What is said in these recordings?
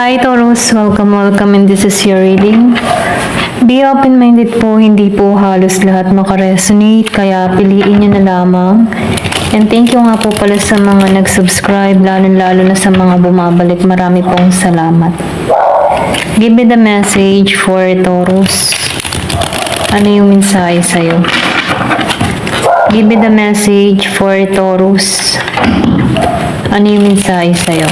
Hi Taurus, welcome and this is your reading. Be open-minded po, hindi po halos lahat makaresonate, kaya piliin nyo na lamang. And thank you nga po pala sa mga nag-subscribe, lalo na sa mga bumabalik. Marami pong salamat. Give me the message for Taurus. Ano yung mensahe sa'yo? Give me the message for Taurus. Ano yung mensahe sa'yo?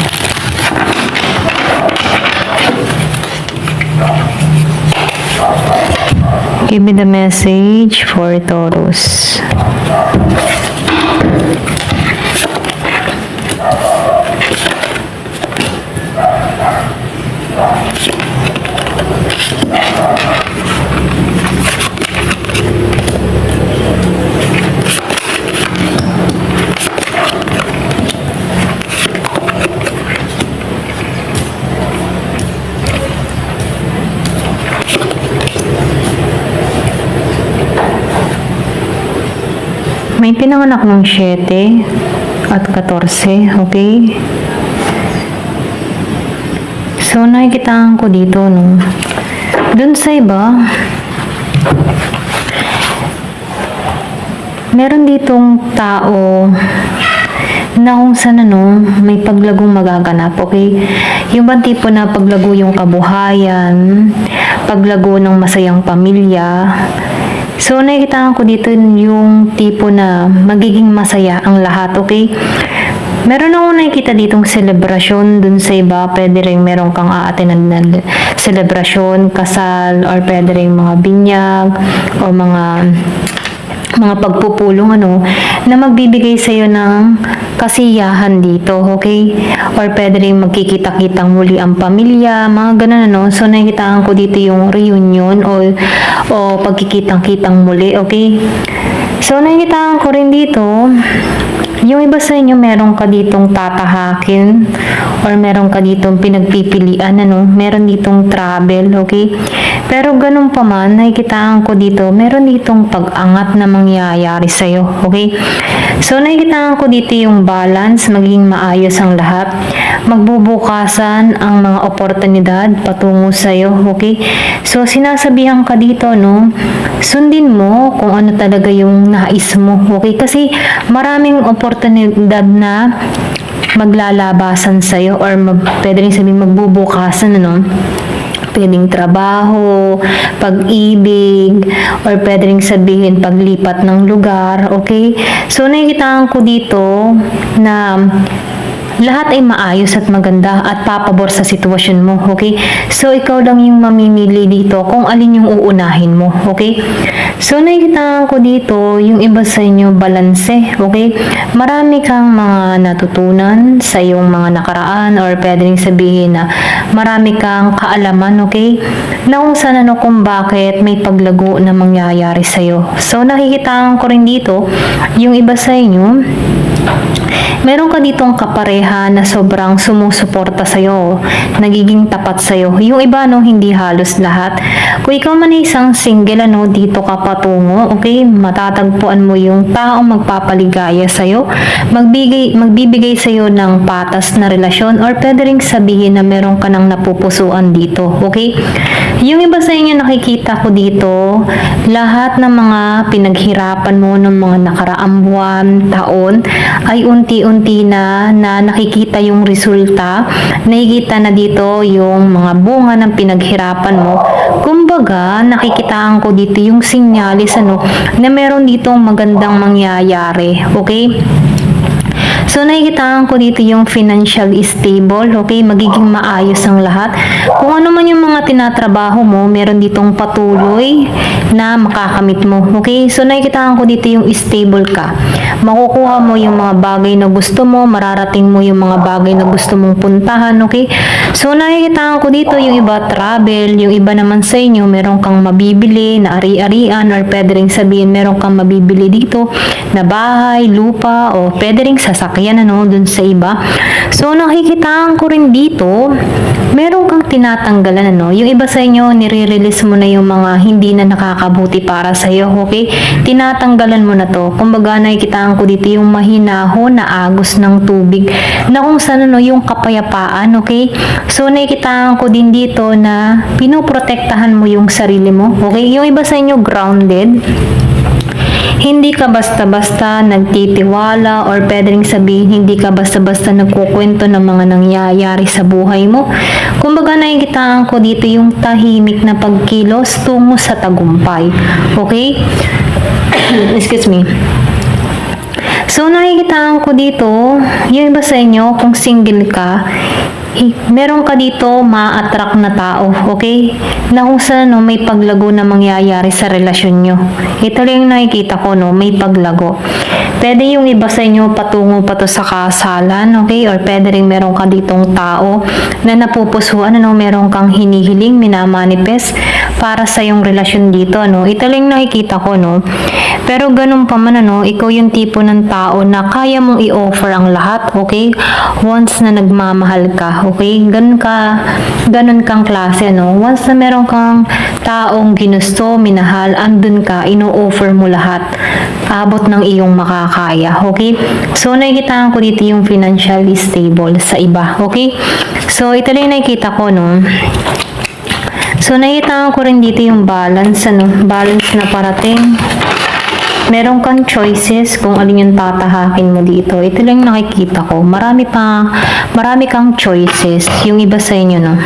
Give me the message for Taurus. May pinanganak ng 7 at 14, okay? So, nakikitaan ko dito, no? Dun sa iba, meron ditong tao na kung saan, may paglagong magaganap, okay? Yung bang tipo na paglago yung kabuhayan, paglago ng masayang pamilya. So, nakikitaan ko dito yung tipo na magiging masaya ang lahat, okay? Meron akong nakikita ditong selebrasyon dun sa iba. Pwede rin meron kang aatenan na selebrasyon, kasal, or pwede rin mga binyag, o mga pagpupulong, na magbibigay sa'yo ng kasiyahan dito, okay? Or pwede rin magkikita-kitang muli ang pamilya, mga ganun, So, nakikitaan ko dito yung reunion o pagkikitang-kitang muli, okay? So, nakikitaan ko rin dito, yung iba sa inyo, meron ka ditong tatahakin or meron ka ditong pinagpipilian, meron ditong travel, okay? Pero ganun pa man, nakikitaan ko dito, meron ditong pag-angat na mangyayari sa'yo, okay? So, nakikitaan ko dito yung balance, maging maayos ang lahat. Magbubukasan ang mga oportunidad patungo sa'yo, okay? So, sinasabihan ka dito, sundin mo kung ano talaga yung nais mo, okay? Kasi maraming oportunidad na maglalabasan sa'yo or pwede rin sabihin magbubukasan, Pwedeng trabaho, pag-ibig, or pwede rin sabihin paglipat ng lugar, okay? So, nakikitaan ko dito na lahat ay maayos at maganda at papabor sa sitwasyon mo, okay? So, ikaw lang yung mamimili dito kung alin yung uunahin mo, okay? So, nakikitaan ko dito yung iba sa inyo balanse, okay? Marami kang mga natutunan sa iyong mga nakaraan or pwede rin sabihin na marami kang kaalaman, okay? Na kung saan kung bakit may paglago na mangyayari sa'yo. So, nakikitaan ko rin dito yung iba sa inyo, meron ka ditong kapareha na sobrang sumusuporta sa'yo, nagiging tapat sa'yo. Yung iba, hindi halos lahat. Kung ikaw man ay isang single, dito ka patungo, okay? Matatagpuan mo yung taong magpapaligaya sa'yo, magbibigay sa'yo ng patas na relasyon, or pwede rin sabihin na meron ka ng napupusuan dito, okay? Yung iba sa inyo, nakikita ko dito, lahat ng mga pinaghirapan mo ng mga nakaraang buwan, taon, ay unti-unti na nakikita yung resulta, nakikita na dito yung mga bunga ng pinaghirapan mo. Kumbaga, nakikitaan ko dito yung sinyalis, na meron ditong magandang mangyayari, okay? So, nakikitaan ko dito yung financial stable, okay? Magiging maayos ang lahat. Kung ano man yung mga tinatrabaho mo, meron ditong patuloy na makakamit mo, okay? So, nakikitaan ko dito yung stable ka. Makukuha mo yung mga bagay na gusto mo, mararating mo yung mga bagay na gusto mong puntahan, okay? So, nakikitaan ko dito yung iba travel, yung iba naman sa inyo, meron kang mabibili na ari-arian, or pwede rin sabihin meron kang mabibili dito na bahay, lupa, o pwede rin sasakyan, dun sa iba. So, nakikitaan ko rin dito, meron kang tinatanggalan, ano. Yung iba sa inyo, nire-release mo na yung mga hindi na nakakabuti para sa iyo, okay? Tinatanggalan mo na to. Kumbaga, nakikitaan ko dito yung mahinahon na agos ng tubig na kung saan, ano, yung kapayapaan, okay? So, nakikitaan ko din dito na pinoprotektahan mo yung sarili mo, okay? Yung iba sa inyo, grounded. Hindi ka basta-basta nagtitiwala or pwede ring sabihin hindi ka basta-basta nagkukwento ng mga nangyayari sa buhay mo. Kumbaga nakikitaan ko dito yung tahimik na pagkilos tungo sa tagumpay. Okay? Excuse me. So nakikitaan ko dito, yung iba sa inyo, kung single ka, meron ka dito ma-attract na tao, okay? Na kung saan, no, may paglago na mangyayari sa relasyon nyo. Ito lang yung nakikita ko, no, may paglago. Pwede yung iba sa inyo patungo pa to sa kasalan, okay? Or pwede rin meron ka ditong tao na napupusuan, ano, meron kang hinihiling, minamanifest para sa yung relasyon dito, no? Ito lang yung nakikita ko, no? Pero ganun pa man, ano, ikaw yung tipo ng tao na kaya mong i-offer ang lahat, okay? Once na nagmamahal ka, okay? Ganun kang klase, no? Once na meron kang taong ginusto, minahal, andun ka, ino-offer mo lahat. Abot ng iyong makakaya, okay? So, nakikitaan ko dito yung financially stable sa iba, okay? So, ito lang yung nakikita ko, no? So, nakikita ko rin dito yung balance, ano? Balance na parating. Meron kang choices kung alin yung tatahakin mo dito. Ito lang nakikita ko. Marami kang choices. Yung iba sa inyo, no?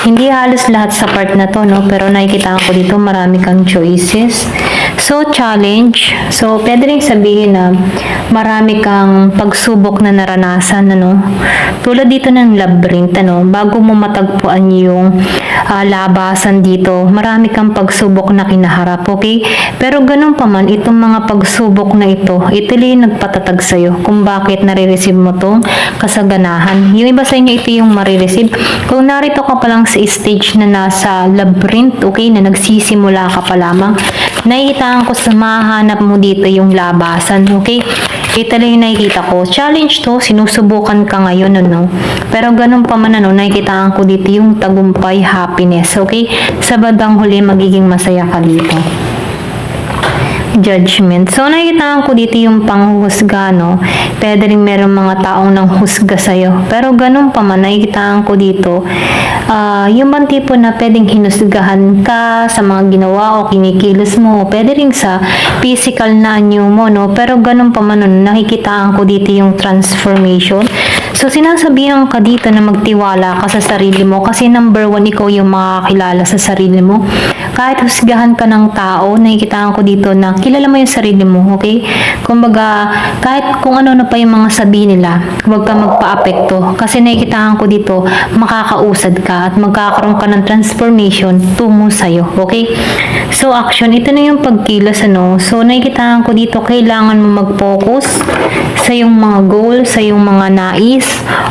Hindi halos lahat sa part na to, no? Pero nakikita ko dito, marami kang choices. So, challenge. So, pwede rin sabihin na marami kang pagsubok na naranasan, ano? Tulad dito ng labyrinth, ano? Bago mo matagpuan yung labasan dito, marami kang pagsubok na kinaharap, okay? Pero ganun pa man, itong mga pagsubok na ito lang nagpatatag sa'yo kung bakit nare-receive mo tong kasaganahan. Yung iba sa inyo, ito yung marireceive. Kung narito ka pa lang sa stage na nasa labyrinth, okay, na nagsisimula ka pa lamang, nakikita ko sa mahanap mo dito yung labasan, okay? Ito lang yung nakikita ko. Challenge to, sinusubukan ka ngayon, ano? Pero ganun pa man, ano, nakikita ko dito yung tagumpay, happiness, okay? Sa bandang huli, magiging masaya ka dito. Judgment. So, nakikita ko dito yung panghuhusga, no? Pwede rin meron mga taong nang husga sa'yo. Pero ganun pa man, nakikita ko dito, yung bang tipo na pwedeng hinusgahan ka sa mga ginawa o kinikilos mo. Pwede rin sa physical na anyo mo, no? Pero ganun pa man, no? Nakikita ko dito yung transformation. So, sinasabihan ka dito na magtiwala ka sa sarili mo kasi number one, ikaw yung makakilala sa sarili mo. Kahit husgahan ka ng tao, nakikita ko dito na kilala mo yung sarili mo, okay? Kumbaga, kahit kung ano na pa yung mga sabihin nila, huwag ka magpa-apekto. Kasi nakikita ko dito, makakausad ka at magkakaroon ka ng transformation tungo sa'yo, okay? So, action, ito na yung pagkilos, ano? So, nakikita ko dito, kailangan mo mag-focus sa yung mga goal, sa yung mga nais,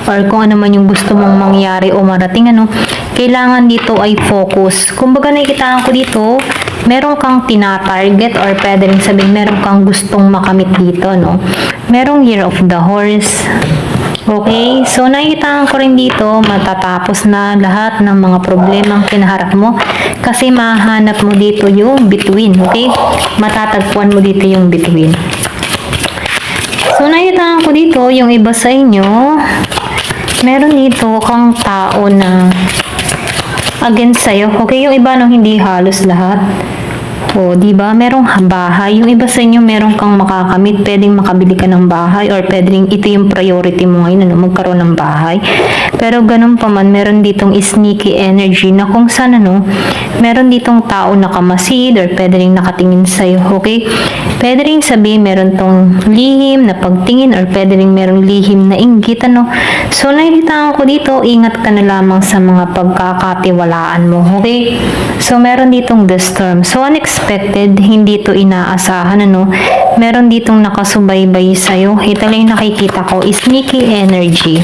or kung ano man yung gusto mong mangyari o marating, ano? Kailangan dito ay focus. Kumbaga, nakikita ko dito, meron kang tina-target or pwede rin sabihin, meron kang gustong makamit dito, no? Merong year of the horse. Okay? So, nakikita ko rin dito, matatapos na lahat ng mga problemang kinaharap mo kasi mahanap mo dito yung between, okay? Matatagpuan mo dito yung between. So, nakikita ko dito, yung iba sa inyo, meron dito kang tao na against sa'yo. Okay, yung iba no, hindi halos lahat. O, di ba? Merong bahay. Yung iba sa inyo, meron kang makakamit. Pwedeng makabili ka ng bahay or pwedeng ito yung priority mo ngayon, ano, magkaroon ng bahay. Pero ganun pa man, meron ditong sneaky energy na kung saan, ano, meron ditong tao nakamasid or pwede rin nakatingin sa'yo. Okay? Pwede rin sabihin, meron tong lihim na pagtingin or pwede rin merong lihim na inggit, ano. So, nakikita ko dito, ingat ka na lamang sa mga pagkakatiwalaan mo. Okay? So, meron ditong the storm. So, unexpected, hindi to inaasahan, ano. Meron ditong nakasubaybay sa'yo. Ito lang nakikita ko, sneaky energy.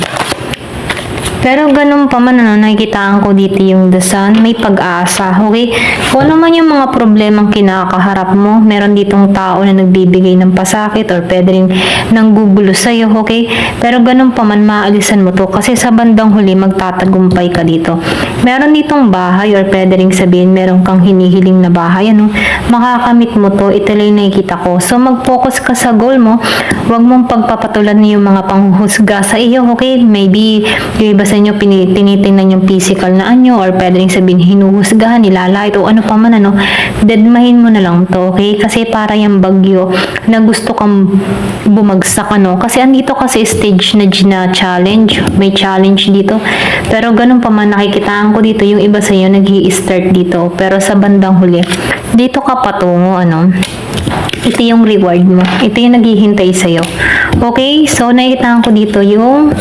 Pero ganun pa man, nakikitaan ko dito yung the sun, may pag-asa, okay? Kung ano man yung mga problemang kinakaharap mo, meron ditong tao na nagbibigay ng pasakit or pwede rin nanggugulo sa'yo, okay? Pero ganun pa man, maalisan mo to kasi sa bandang huli, magtatagumpay ka dito. Meron ditong bahay or pwede rin sabihin, meron kang hinihiling na bahay, ano? Makakamit mo to, ito lang yung nakikita ko. So, mag-focus ka sa goal mo, huwag mong pagpapatulan yung mga panghuhusga sa iyo, okay? Maybe, yung iba sa inyo, tinitingnan yung physical na anyo, or pwede rin sabihin, hinuhusgahan, nilalait, o ano pa man, ano, deadmahin mo na lang to, okay? Kasi para yung bagyo na gusto kang bumagsak, ano? Kasi andito kasi stage na challenge, may challenge dito. Pero ganun pa man, nakikitaan ko dito, yung iba sa inyo, nag-i-start dito. Pero sa bandang huli, dito ka patungo, ano? Ito yung reward mo. Ito yung naghihintay sa'yo. Okay? So, nakikitaan ko dito yung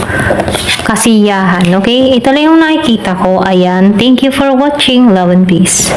kasiyahan. Okay? Ito lang yung nakikita ko. Ayan. Thank you for watching. Love and peace.